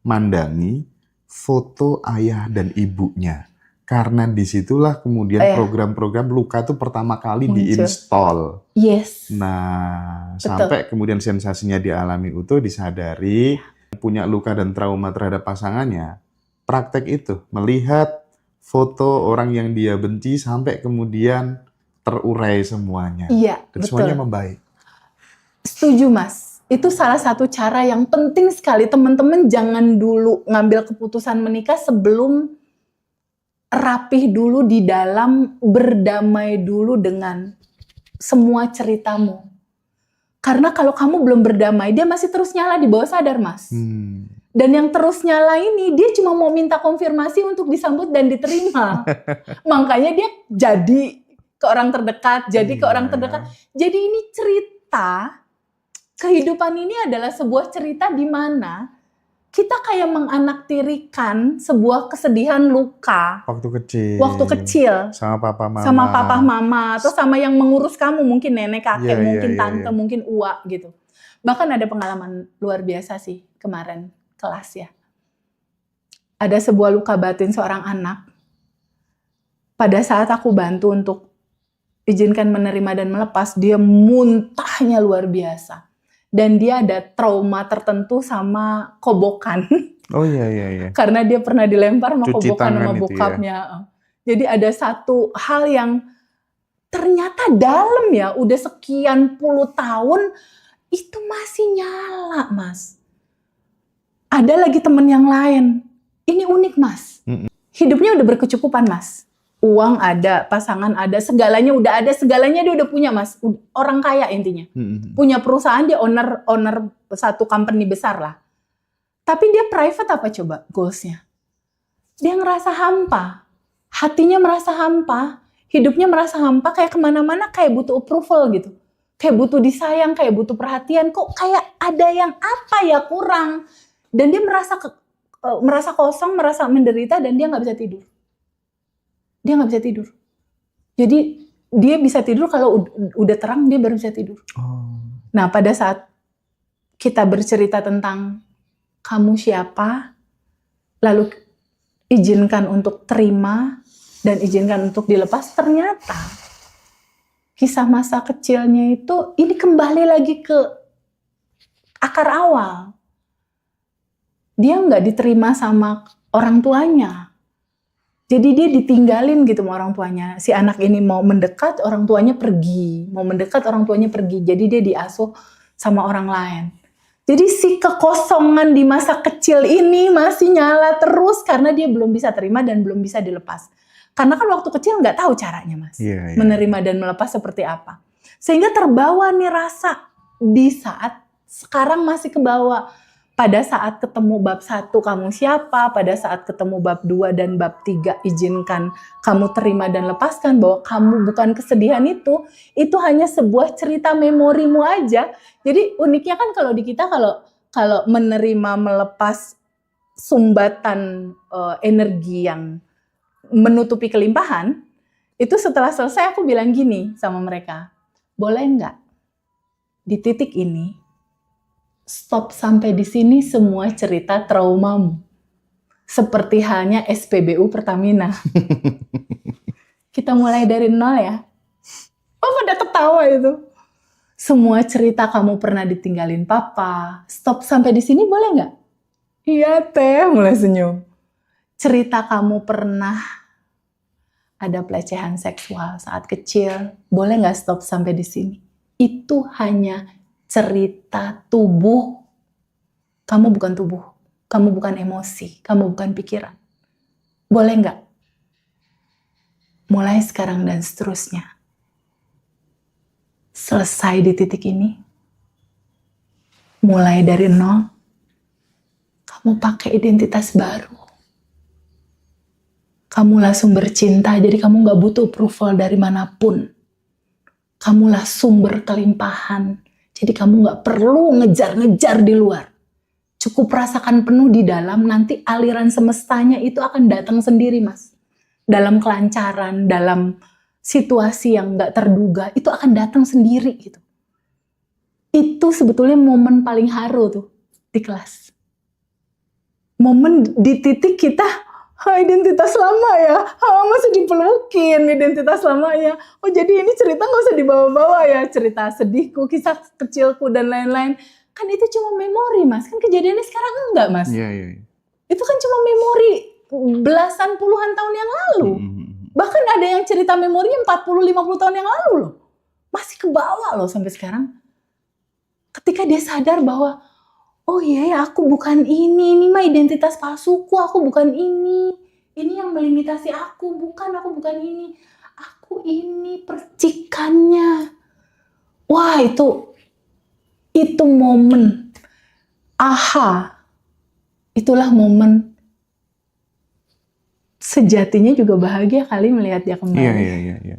mandangi foto ayah dan ibunya. Karena disitulah kemudian program-program luka itu pertama kali diinstal. Yes. Nah, Betul. sampai kemudian sensasinya dialami utuh, disadari, punya luka dan trauma terhadap pasangannya. Praktek itu, melihat foto orang yang dia benci sampai kemudian terurai semuanya. Iya, Dan betul. semuanya membaik. Setuju, Mas. Itu salah satu cara yang penting sekali. Teman-teman jangan dulu ngambil keputusan menikah sebelum rapih dulu di dalam, berdamai dulu dengan semua ceritamu. Karena kalau kamu belum berdamai, dia masih terus nyala di bawah sadar, Mas. Dan yang terus nyala ini, dia cuma mau minta konfirmasi untuk disambut dan diterima. Makanya dia jadi ke orang terdekat, jadi ke orang terdekat. Jadi ini cerita, kehidupan ini adalah sebuah cerita di mana kita kayak menganaktirikan sebuah kesedihan luka. Waktu kecil. Sama papa mama. Sama papa mama. Atau sama yang mengurus kamu. Mungkin nenek, kakek, mungkin tante, mungkin uak gitu. Bahkan ada pengalaman luar biasa sih kemarin kelas ya. Ada sebuah luka batin seorang anak. Pada saat aku bantu untuk izinkan menerima dan melepas, dia muntahnya luar biasa. Dan dia ada trauma tertentu sama kobokan. Oh iya. Karena dia pernah dilempar sama Cuci kobokan sama bokapnya. Ya. Jadi ada satu hal yang ternyata dalam ya, udah sekian puluh tahun, itu masih nyala, Mas. Ada lagi temen yang lain. Ini unik, Mas. Hidupnya udah berkecukupan, Mas. Uang ada, pasangan ada, segalanya udah ada, segalanya dia udah punya, Mas. Orang kaya intinya. Punya perusahaan, dia owner satu company besar lah. Tapi dia private apa coba goals-nya? Dia ngerasa hampa. Hatinya merasa hampa, hidupnya merasa hampa, kayak kemana-mana kayak butuh approval gitu. Kayak butuh disayang, kayak butuh perhatian. Kok kayak ada yang apa ya kurang. Dan dia merasa kosong, merasa menderita, dan dia nggak bisa tidur. Dia nggak bisa tidur. Jadi dia bisa tidur kalau udah terang, dia baru bisa tidur. Nah, pada saat kita bercerita tentang kamu siapa, lalu izinkan untuk terima dan izinkan untuk dilepas, ternyata kisah masa kecilnya itu ini kembali lagi ke akar awal. Dia nggak diterima sama orang tuanya. Jadi dia ditinggalin gitu sama orang tuanya. Si anak ini mau mendekat, orang tuanya pergi. Mau mendekat, orang tuanya pergi. Jadi dia diasuh sama orang lain. Jadi si kekosongan di masa kecil ini masih nyala terus karena dia belum bisa terima dan belum bisa dilepas. Karena kan waktu kecil nggak tahu caranya, Mas. Menerima dan melepas seperti apa. Sehingga terbawa nih rasa di saat sekarang masih kebawa. Pada saat ketemu bab 1 kamu siapa, pada saat ketemu bab 2 dan bab 3 izinkan kamu terima dan lepaskan bahwa kamu bukan kesedihan itu hanya sebuah cerita memorimu aja. Jadi uniknya kan kalau di kita kalau menerima melepas sumbatan energi yang menutupi kelimpahan, itu setelah selesai aku bilang gini sama mereka, boleh nggak di titik ini stop sampai di sini semua cerita traumamu. Seperti halnya SPBU Pertamina. Kita mulai dari nol ya. Oh, pada ketawa itu. Semua cerita kamu pernah ditinggalin papa. Stop sampai di sini boleh nggak? Iya teh, mulai senyum. Cerita kamu pernah ada pelecehan seksual saat kecil. Boleh nggak stop sampai di sini? Itu hanya cerita tubuh. Kamu bukan tubuh, kamu bukan emosi, kamu bukan pikiran. Boleh nggak? Mulai sekarang dan seterusnya. Selesai di titik ini. Mulai dari nol. Kamu pakai identitas baru. Kamu langsung bercinta, jadi kamu nggak butuh approval dari manapun. Kamulah sumber kelimpahan. Jadi kamu nggak perlu ngejar-ngejar di luar. Cukup rasakan penuh di dalam, nanti aliran semestanya itu akan datang sendiri, Mas. Dalam kelancaran, dalam situasi yang nggak terduga, itu akan datang sendiri gitu. Itu sebetulnya momen paling haru tuh di kelas. momen di titik kita, identitas lama ya, masih dipelukin identitas lama ya. Oh jadi ini cerita nggak usah dibawa-bawa ya, cerita sedihku, kisah kecilku dan lain-lain. Kan itu cuma memori Mas, kan kejadiannya sekarang enggak Mas. Iya, iya. Itu kan cuma memori belasan puluhan tahun yang lalu. Bahkan ada yang cerita memorinya 40-50 tahun yang lalu loh. Masih kebawa loh sampai sekarang. Ketika dia sadar bahwa, oh iya ya aku bukan ini mah identitas palsuku, aku bukan ini. Ini yang melimitasi aku bukan ini. Aku ini percikannya. Wah itu momen. Aha. Itulah momen sejatinya juga bahagia kali melihat dia kembali. Iya.